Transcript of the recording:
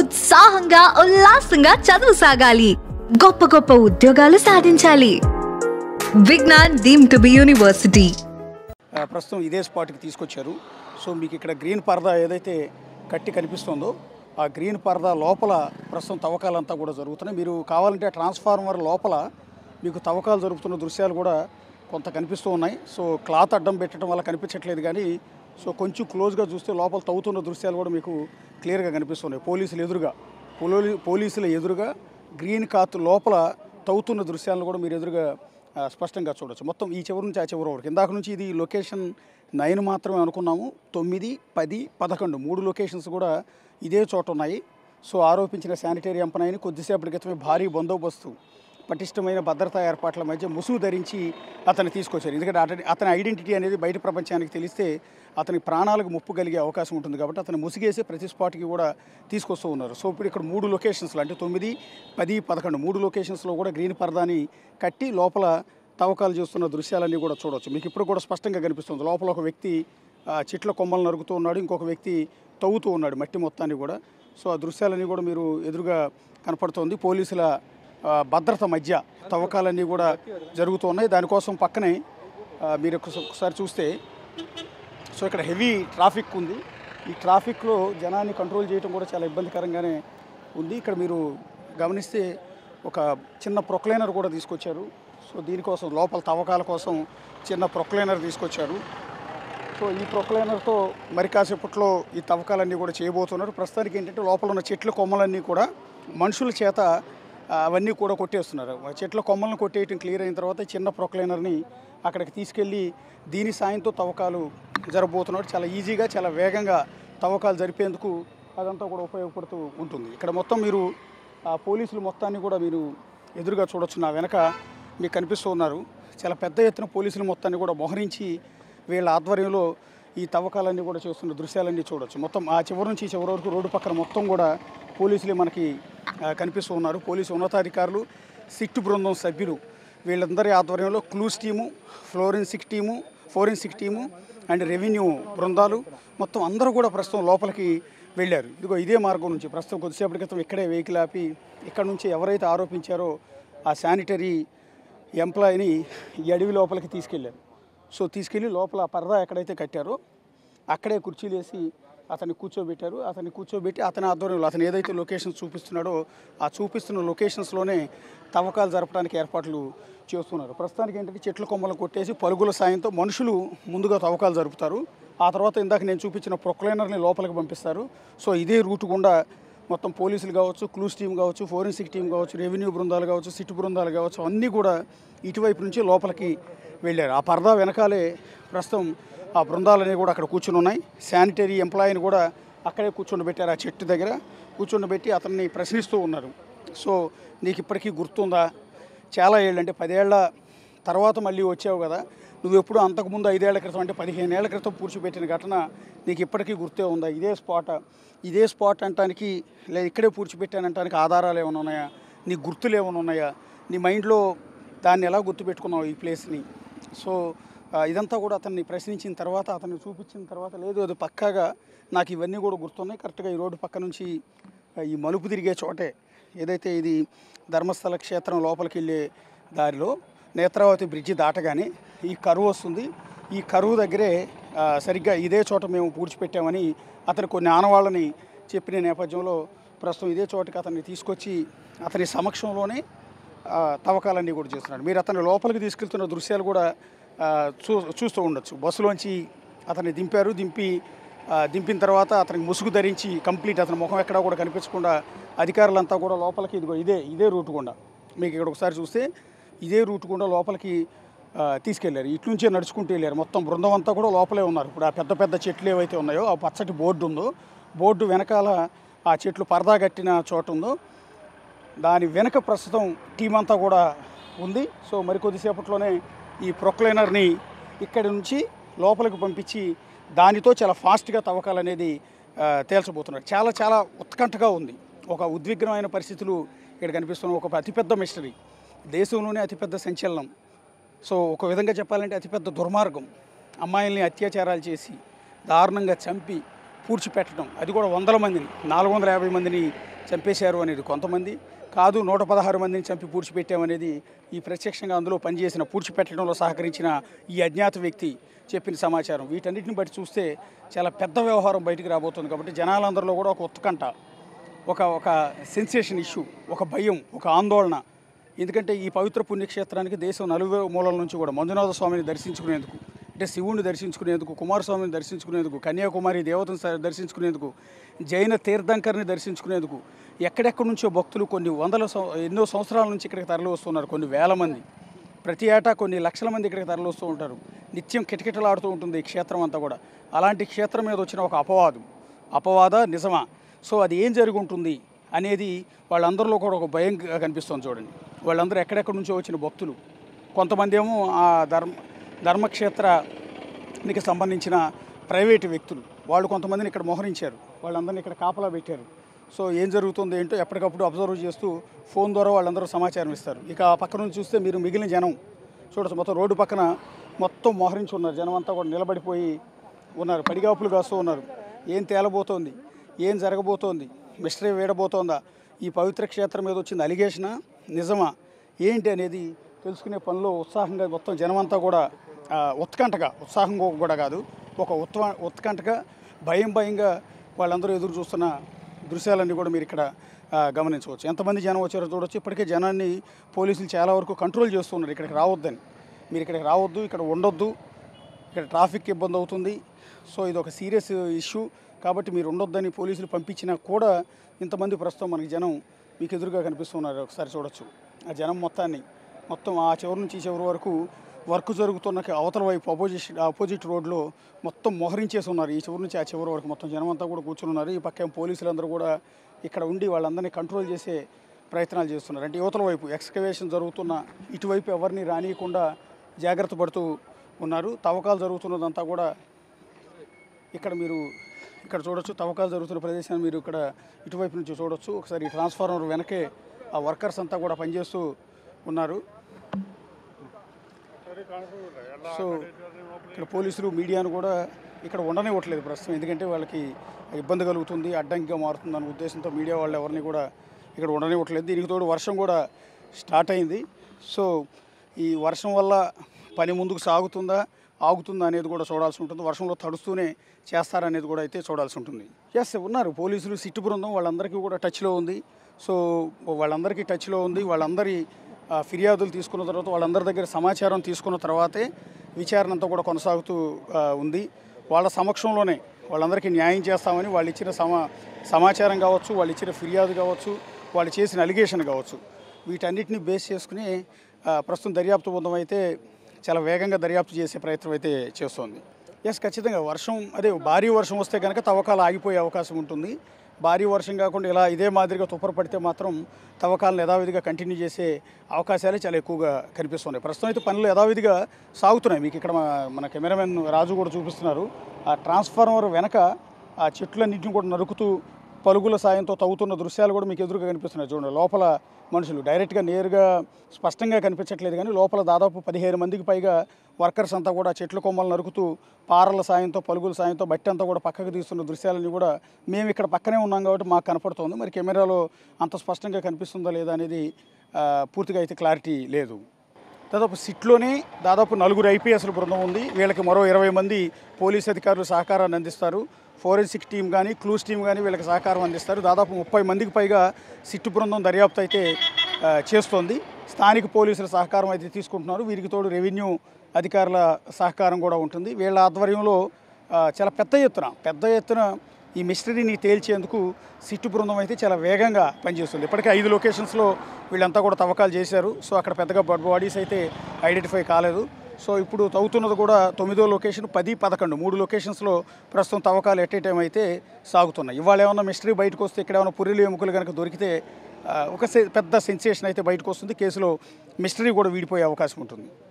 ఉత్సాహంగా ఉల్లాసంగా చదువు సాగాలి, గొప్ప గొప్ప ఉద్యోగాలు సాధించాలి. Vignan deemed to be university. ప్రస్తుతం ఇదే స్పాట్కి తీసుకొచ్చారు. సో మీకు ఇక్కడ గ్రీన్ పరదా ఏదైతే కట్టి కనిపిస్తుందో ఆ గ్రీన్ పరదా లోపల ప్రస్తుతం తవ్వకాలంతా కూడా జరుగుతున్నాయి. మీరు కావాలంటే ట్రాన్స్ఫార్మర్ లోపల మీకు తవ్వకాలు జరుగుతున్న దృశ్యాలు కూడా కొంత కనిపిస్తూ ఉన్నాయి. సో క్లాత్ అడ్డం పెట్టడం వల్ల కనిపించట్లేదు, కానీ సో కొంచెం క్లోజ్గా చూస్తే లోపల తవ్వుతున్న దృశ్యాలు కూడా మీకు క్లియర్గా కనిపిస్తున్నాయి. పోలీసుల ఎదురుగా గ్రీన్ క్లాత్ లోపల తవ్వుతున్న దృశ్యాలను కూడా మీరు ఎదురుగా స్పష్టంగా చూడవచ్చు. మొత్తం ఈ చివరి నుంచి ఆ చివరి వరకు. ఇందాక నుంచి ఇది లొకేషన్ 9 మాత్రమే అనుకున్నాము. 9, 10, 11 3 లొకేషన్స్ కూడా ఇదే చోట ఉన్నాయి. సో ఆరోపించిన శానిటరీ ఎంపనైని కొద్దిసేపటి క్రితమే భారీ బందోబస్తు, పటిష్టమైన భద్రతా ఏర్పాట్ల మధ్య ముసుగు ధరించి అతన్ని తీసుకొచ్చారు. ఎందుకంటే అతని ఐడెంటిటీ అనేది బయట ప్రపంచానికి తెలిస్తే అతని ప్రాణాలకు ముప్పు కలిగే అవకాశం ఉంటుంది కాబట్టి అతను ముసిగేసి ప్రతి స్పాట్కి కూడా తీసుకొస్తూ ఉన్నారు. సో ఇప్పుడు ఇక్కడ 3 లొకేషన్స్లో అంటే 9, 10, 11 3 లొకేషన్స్లో కూడా గ్రీన్ పరదాని కట్టి లోపల తవ్వకాలు చేస్తున్న దృశ్యాలన్నీ కూడా చూడవచ్చు. మీకు ఇప్పుడు కూడా స్పష్టంగా కనిపిస్తుంది. లోపల ఒక వ్యక్తి చెట్ల కొమ్మలు నరుగుతూ ఉన్నాడు, ఇంకొక వ్యక్తి తవ్వుతూ ఉన్నాడు మట్టి మొత్తాన్ని కూడా. సో ఆ దృశ్యాలన్నీ కూడా మీరు ఎదురుగా కనపడుతోంది. పోలీసుల భద్రత మధ్య తవ్వకాలన్నీ కూడా జరుగుతూ ఉన్నాయి. దానికోసం పక్కనే మీరు ఒకసారి చూస్తే సో ఇక్కడ హెవీ ట్రాఫిక్ ఉంది. ఈ ట్రాఫిక్లో జనాన్ని కంట్రోల్ చేయడం కూడా చాలా ఇబ్బందికరంగానే ఉంది. ఇక్కడ మీరు గమనిస్తే ఒక చిన్న ప్రొక్లైనర్ కూడా తీసుకొచ్చారు. సో దీనికోసం లోపల తవ్వకాల కోసం చిన్న ప్రొక్లైనర్ తీసుకొచ్చారు. సో ఈ ప్రొక్లైనర్తో మరి కాసేపట్లో ఈ తవ్వకాలన్నీ కూడా చేయబోతున్నారు. ప్రస్తుతానికి ఏంటంటే లోపల ఉన్న చెట్ల కొమ్మలన్నీ కూడా మనుషుల చేత అవన్నీ కూడా కొట్టేస్తున్నారు. చెట్ల కొమ్మలను కొట్టేయటం క్లియర్ అయిన తర్వాత చిన్న ప్రొక్లైనర్ని అక్కడికి తీసుకెళ్ళి దీని సాయంతో తవ్వకాలు జరగబోతున్నాడు. చాలా ఈజీగా చాలా వేగంగా తవ్వకాలు జరిపేందుకు అదంతా కూడా ఉపయోగపడుతూ ఉంటుంది. ఇక్కడ మొత్తం మీరు పోలీసులు మొత్తాన్ని కూడా మీరు ఎదురుగా చూడొచ్చు. నా వెనక మీకు కనిపిస్తూ ఉన్నారు. చాలా పెద్ద ఎత్తున పోలీసులు మొత్తాన్ని కూడా మోహరించి వీళ్ళ ఆధ్వర్యంలో ఈ తవ్వకాలన్నీ కూడా చేస్తున్న దృశ్యాలన్నీ చూడొచ్చు. మొత్తం ఆ చివరి నుంచి చివరి వరకు రోడ్డు పక్కన మొత్తం కూడా పోలీసులే మనకి కనిపిస్తూ ఉన్నారు. పోలీసు ఉన్నతాధికారులు, సిట్ బృందం సభ్యులు వీళ్ళందరి ఆధ్వర్యంలో clues team, forensic team and revenue బృందాలు మొత్తం అందరూ కూడా ప్రస్తుతం లోపలికి వెళ్ళారు. ఇదిగో ఇదే మార్గం నుంచి ప్రస్తుతం కొద్దిసేపటి క్రితం ఇక్కడే వెహికల్ ఆపి ఇక్కడ నుంచి ఎవరైతే ఆరోపించారో ఆ శానిటరీ ఎంప్లాయీని ఈ అడవి లోపలికి తీసుకెళ్ళారు. సో తీసుకెళ్ళి లోపల పరదా ఎక్కడైతే కట్టారో అక్కడే కుర్చీలు వేసి అతన్ని కూర్చోబెట్టి అతని ఆధ్వర్యంలో అతను ఏదైతే లొకేషన్స్ చూపిస్తున్నాడో ఆ చూపిస్తున్న లొకేషన్స్లోనే తవ్వకాలు జరపడానికి ఏర్పాట్లు చేస్తున్నారు. ప్రస్తుతానికి ఏంటంటే చెట్ల కొమ్మలు కొట్టేసి పరుగుల సాయంతో మనుషులు ముందుగా తవ్వకాలు జరుపుతారు. ఆ తర్వాత ఇందాక నేను చూపించిన ప్రొక్లైనర్ని లోపలికి పంపిస్తారు. సో ఇదే రూట్ గుండా మొత్తం పోలీసులు కావచ్చు, క్లూస్ టీం కావచ్చు, ఫోరెన్సిక్ టీం కావచ్చు, రెవెన్యూ బృందాలు కావచ్చు, సిట్ బృందాలు కావచ్చు, అన్నీ కూడా ఇటువైపు నుంచి లోపలికి వెళ్ళారు. ఆ పరదా వెనకాలే ప్రస్తుతం ఆ బృందాలన్నీ కూడా అక్కడ కూర్చుని ఉన్నాయి. శానిటరీ ఎంప్లాయీని కూడా అక్కడే కూర్చోబెట్టారు. ఆ చెట్టు దగ్గర కూర్చోబెట్టి అతన్ని ప్రశ్నిస్తూ ఉన్నారు. సో నీకు ఇప్పటికీ గుర్తుందా, చాలా ఏళ్ళు అంటే 10 ఏళ్ల తర్వాత మళ్ళీ వచ్చావు కదా, నువ్వు ఎప్పుడు అంతకుముందు 5 ఏళ్ల క్రితం అంటే 15 ఏళ్ల క్రితం పూడ్చిపెట్టిన ఘటన నీకు ఇప్పటికీ గుర్తే ఉందా? ఇదే స్పాట్ అంటానికి లేదా ఇక్కడే పూడ్చిపెట్టానంటానికి ఆధారాలు ఏమైనా ఉన్నాయా? నీ గుర్తులు ఏమైనా ఉన్నాయా? నీ మైండ్లో దాన్ని ఎలా గుర్తుపెట్టుకున్నావు ఈ ప్లేస్ని? సో ఇదంతా కూడా అతన్ని ప్రశ్నించిన తర్వాత అతన్ని చూపించిన తర్వాత లేదు అది పక్కాగా నాకు ఇవన్నీ కూడా గుర్తున్నాయి. కరెక్ట్గా ఈ రోడ్డు పక్క నుంచి ఈ మలుపు తిరిగే చోటే ఏదైతే ఇది ధర్మస్థల క్షేత్రం లోపలికి వెళ్ళే దారిలో నేత్రావతి బ్రిడ్జి దాటగానే ఈ కరువు వస్తుంది. ఈ కరువు దగ్గరే సరిగ్గా ఇదే చోట మేము పూడ్చిపెట్టామని అతను కొన్ని ఆనవాళ్ళని చెప్పిన నేపథ్యంలో ప్రస్తుతం ఇదే చోటకి అతన్ని తీసుకొచ్చి అతని సమక్షంలోనే తవ్వకాలన్నీ కూడా చేస్తున్నాడు. మీరు అతన్ని లోపలికి తీసుకెళ్తున్న దృశ్యాలు కూడా చూస్తూ ఉండొచ్చు. బస్సులోంచి అతన్ని దింపిన తర్వాత అతనికి ముసుగు ధరించి కంప్లీట్ అతని ముఖం ఎక్కడా కూడా కనిపించకుండా అధికారులంతా కూడా లోపలికి ఇదే రూట్ గుండా మీకు ఇక్కడ ఒకసారి చూస్తే ఇదే రూట్ గుండా లోపలికి తీసుకెళ్లారు. ఇటు నుంచే నడుచుకుంటూ వెళ్ళారు. మొత్తం బృందం అంతా కూడా లోపలే ఉన్నారు. ఇప్పుడు ఆ పెద్ద పెద్ద చెట్లు ఏవైతే ఉన్నాయో ఆ పచ్చటి బోర్డు ఉందో, బోర్డు వెనకాల ఆ చెట్లు పరదా కట్టిన చోటు ఉందో దాని వెనక ప్రస్తుతం టీం అంతా కూడా ఉంది. సో మరికొద్దిసేపట్లోనే ఈ ప్రొక్లైనర్ని ఇక్కడి నుంచి లోపలికి పంపించి దానితో చాలా ఫాస్ట్గా తవ్వకాలు అనేది తేల్చబోతున్నారు. చాలా చాలా ఉత్కంఠగా ఉంది. ఒక ఉద్విగ్నమైన పరిస్థితులు ఇక్కడ కనిపిస్తున్నాయి. ఒక అతిపెద్ద మిస్టరీ, దేశంలోనే అతిపెద్ద సంచలనం. సో ఒక విధంగా చెప్పాలంటే అతిపెద్ద దుర్మార్గం. అమ్మాయిల్ని అత్యాచారాలు చేసి దారుణంగా చంపి పూడ్చిపెట్టడం, అది కూడా వందల మందిని, 450 మందిని చంపేశారు అనేది కొంతమంది, కాదు 116 మందిని చంపి పూడ్చిపెట్టామనేది ఈ ప్రత్యక్షంగా అందులో పనిచేసిన పూడ్చిపెట్టడంలో సహకరించిన ఈ అజ్ఞాత వ్యక్తి చెప్పిన సమాచారం. వీటన్నిటిని బట్టి చూస్తే చాలా పెద్ద వ్యవహారం బయటికి రాబోతుంది. కాబట్టి జనాలందరిలో కూడా ఒక ఉత్కంఠ, ఒక సెన్సేషన్ ఇష్యూ, ఒక భయం, ఒక ఆందోళన. ఎందుకంటే ఈ పవిత్ర పుణ్యక్షేత్రానికి దేశం నలుమూలల నుంచి కూడా మంజునాథ స్వామిని దర్శించుకునేందుకు, అంటే శివుణ్ణి దర్శించుకునేందుకు, కుమారస్వామిని దర్శించుకునేందుకు, కన్యాకుమారి దేవతను దర్శించుకునేందుకు, జైన తీర్థంకర్ని దర్శించుకునేందుకు ఎక్కడెక్కడి నుంచో భక్తులు ఎన్నో సంవత్సరాల నుంచి ఇక్కడికి తరలి వస్తున్నారు. కొన్ని వేల మంది, ప్రతి ఏటా కొన్ని లక్షల మంది ఇక్కడికి తరలి వస్తూ ఉంటారు. నిత్యం కిటకిటలాడుతూ ఉంటుంది ఈ క్షేత్రం అంతా కూడా. అలాంటి క్షేత్రం మీద వచ్చిన ఒక అపవాద నిజమా? సో అది ఏం జరిగి ఉంటుంది అనేది వాళ్ళందరిలో కూడా ఒక భయం కనిపిస్తుంది. చూడండి, వాళ్ళందరూ ఎక్కడెక్కడి నుంచో వచ్చిన భక్తులు. కొంతమంది ఏమో ఆ ధర్మక్షేత్రానికి సంబంధించిన ప్రైవేటు వ్యక్తులు, వాళ్ళు కొంతమందిని ఇక్కడ మోహరించారు, వాళ్ళందరినీ ఇక్కడ కాపలా పెట్టారు. సో ఏం జరుగుతుందో ఏంటో ఎప్పటికప్పుడు అబ్జర్వ్ చేస్తూ ఫోన్ ద్వారా వాళ్ళందరూ సమాచారం ఇస్తారు. ఇక ఆ పక్క నుంచి చూస్తే మీరు మిగిలిన జనం చూడచ్చు, మొత్తం రోడ్డు పక్కన మొత్తం మోహరించి ఉన్నారు. జనం అంతా కూడా నిలబడిపోయి ఉన్నారు, పడిగాపులు కాస్తూ ఉన్నారు. ఏం తేలబోతోంది, ఏం జరగబోతోంది, మిస్టరీ వేయబోతోందా, ఈ పవిత్ర క్షేత్రం మీద వచ్చింది అలిగేషనా, నిజమా ఏంటి అనేది తెలుసుకునే పనిలో ఉత్సాహంగా మొత్తం జనమంతా కూడా ఉత్సాహం కూడా కాదు, ఒక ఉత్కంఠగా భయంగా వాళ్ళందరూ ఎదురు చూస్తున్న దృశ్యాలన్నీ కూడా మీరు ఇక్కడ గమనించవచ్చు. ఎంతమంది జనం వచ్చారో చూడవచ్చు. ఇప్పటికే జనాన్ని పోలీసులు చాలా వరకు కంట్రోల్ చేస్తున్నారు, ఇక్కడికి రావద్దని, మీరు ఇక్కడికి రావద్దు, ఇక్కడ ఉండొద్దు, ఇక్కడ ట్రాఫిక్ ఇబ్బంది అవుతుంది, సో ఇది ఒక సీరియస్ ఇష్యూ కాబట్టి మీరు ఉండొద్దని పోలీసులు పంపించినా కూడా ఇంతమంది ప్రస్తుతం మనకి జనం మీకు ఎదురుగా కనిపిస్తున్నారు. ఒకసారి చూడొచ్చు ఆ జనం మొత్తం ఆ చివరి నుంచి ఈ చివరి వరకు వర్క్ జరుగుతున్న అవతల వైపు ఆపోజిట్ రోడ్లో మొత్తం మోహరించేసి ఉన్నారు. ఈ చివరి నుంచి ఆ చివరి వరకు మొత్తం జనం అంతా కూడా కూర్చుని ఉన్నారు. ఈ పక్క పోలీసులందరూ కూడా ఇక్కడ ఉండి వాళ్ళందరినీ కంట్రోల్ చేసే ప్రయత్నాలు చేస్తున్నారు. అంటే యువతల వైపు ఎక్స్కవేషన్ జరుగుతున్న ఇటువైపు ఎవరిని రానియకుండా జాగ్రత్త పడుతూ ఉన్నారు. తవ్వకాలు జరుగుతున్నదంతా కూడా ఇక్కడ చూడొచ్చు. తవ్వకాలు జరుగుతున్న ప్రదేశాన్ని మీరు ఇక్కడ ఇటువైపు నుంచి చూడొచ్చు. ఒకసారి ఈ ట్రాన్స్ఫార్మర్ వెనకే ఆ వర్కర్స్ అంతా కూడా పనిచేస్తూ ఉన్నారు. సో ఇక్కడ పోలీసులు మీడియాను కూడా ఇక్కడ ఉండనివ్వట్లేదు ప్రస్తుతం, ఎందుకంటే వాళ్ళకి ఇబ్బంది కలుగుతుంది, అడ్డంకిగా మారుతుంది అనే ఉద్దేశంతో మీడియా వాళ్ళు ఎవరిని కూడా ఇక్కడ ఉండనివ్వట్లేదు. దీనికి తోడు వర్షం కూడా స్టార్ట్ అయింది. సో ఈ వర్షం వల్ల పని ముందుకు సాగుతుందా ఆగుతుందా అనేది కూడా చూడాల్సి ఉంటుంది. వర్షంలో తడుస్తూనే చేస్తారనేది కూడా అయితే చూడాల్సి ఉంటుంది. ఉన్నారు పోలీసులు, సిట్టు బృందం వాళ్ళందరికీ కూడా టచ్లో ఉంది. సో వాళ్ళందరి ఫిర్యాదులు తీసుకున్న తర్వాత వాళ్ళందరి దగ్గర సమాచారం తీసుకున్న తర్వాతే విచారణ అంతా కూడా కొనసాగుతూ ఉంది. వాళ్ళ సమక్షంలోనే వాళ్ళందరికీ న్యాయం చేస్తామని వాళ్ళు ఇచ్చిన సమాచారం కావచ్చు, వాళ్ళు ఇచ్చిన ఫిర్యాదు కావచ్చు, వాళ్ళు చేసిన అలిగేషన్ కావచ్చు, వీటన్నిటిని బేస్ చేసుకుని ప్రస్తుతం దర్యాప్తు బృందం అయితే చాలా వేగంగా దర్యాప్తు చేసే ప్రయత్నం అయితే చేస్తోంది. ఖచ్చితంగా భారీ వర్షం వస్తే కనుక తవ్వకాలు ఆగిపోయే అవకాశం ఉంటుంది. భారీ వర్షం కాకుండా ఇదే మాదిరిగా తుప్పర పడితే మాత్రం తవ్వకాలను యథావిధిగా కంటిన్యూ చేసే అవకాశాలే చాలా ఎక్కువగా కనిపిస్తున్నాయి. ప్రస్తుతం అయితే పనులు యథావిధిగా సాగుతున్నాయి. మీకు ఇక్కడ మన కెమెరామెన్ రాజు కూడా చూపిస్తున్నారు. ఆ ట్రాన్స్ఫార్మర్ వెనక ఆ చెట్లన్నింటిని కూడా నరుకుతూ పలుగుల సాయంతో తవ్వుతున్న దృశ్యాలు కూడా మీకు ఎదురుగా కనిపిస్తున్నాయి. చూడండి, లోపల మనుషులు డైరెక్ట్గా నేరుగా స్పష్టంగా కనిపించట్లేదు, కానీ లోపల దాదాపు 15 మందికి పైగా వర్కర్స్ అంతా కూడా చెట్ల కొమ్మలు నరుకుతూ పారల సాయంతో, పలుగుల సాయంతో బట్టి అంతా కూడా పక్కకు తీస్తున్న దృశ్యాలని కూడా మేము ఇక్కడ పక్కనే ఉన్నాం కాబట్టి మాకు కనపడుతుంది. మరి కెమెరాలో అంత స్పష్టంగా కనిపిస్తుందా లేదా అనేది పూర్తిగా అయితే క్లారిటీ లేదు. సిట్లోనే దాదాపు 4 ఐపీఎస్ల బృందం ఉంది. వీళ్ళకి మరో 20 మంది పోలీస్ అధికారులు సహకారాన్ని అందిస్తారు. ఫోరెన్సిక్ టీం కానీ, క్లూస్ టీం కానీ వీళ్ళకి సహకారం అందిస్తారు. దాదాపు 30 మందికి పైగా సిట్టు బృందం దర్యాప్తు అయితే చేస్తోంది. స్థానిక పోలీసుల సహకారం అయితే తీసుకుంటున్నారు. వీరికి తోడు రెవెన్యూ అధికారుల సహకారం కూడా ఉంటుంది. వీళ్ళ ఆధ్వర్యంలో చాలా పెద్ద ఎత్తున ఈ మిస్టరీని తేల్చేందుకు సిట్టు బృందం అయితే చాలా వేగంగా పనిచేస్తుంది. ఇప్పటికే 5 లొకేషన్స్లో వీళ్ళంతా కూడా తవ్వకాలు చేశారు. సో అక్కడ పెద్దగా బాడీస్ అయితే ఐడెంటిఫై కాలేదు. సో ఇప్పుడు తవ్వుతున్నది కూడా 9వ లొకేషన్, 10, 11 3 లొకేషన్స్లో ప్రస్తుతం తవ్వకాలు ఎట్ ఏ టైం అయితే సాగుతున్నాయి. ఇవాళ ఏమన్నా మిస్టరీ బయటకు వస్తే, ఇక్కడ ఏమైనా పుర్రెలు ఎముకలు కనుక దొరికితే ఒక పెద్ద సెన్సేషన్ అయితే బయటకు వస్తుంది. కేసులో మిస్టరీ కూడా వీడిపోయే అవకాశం ఉంటుంది.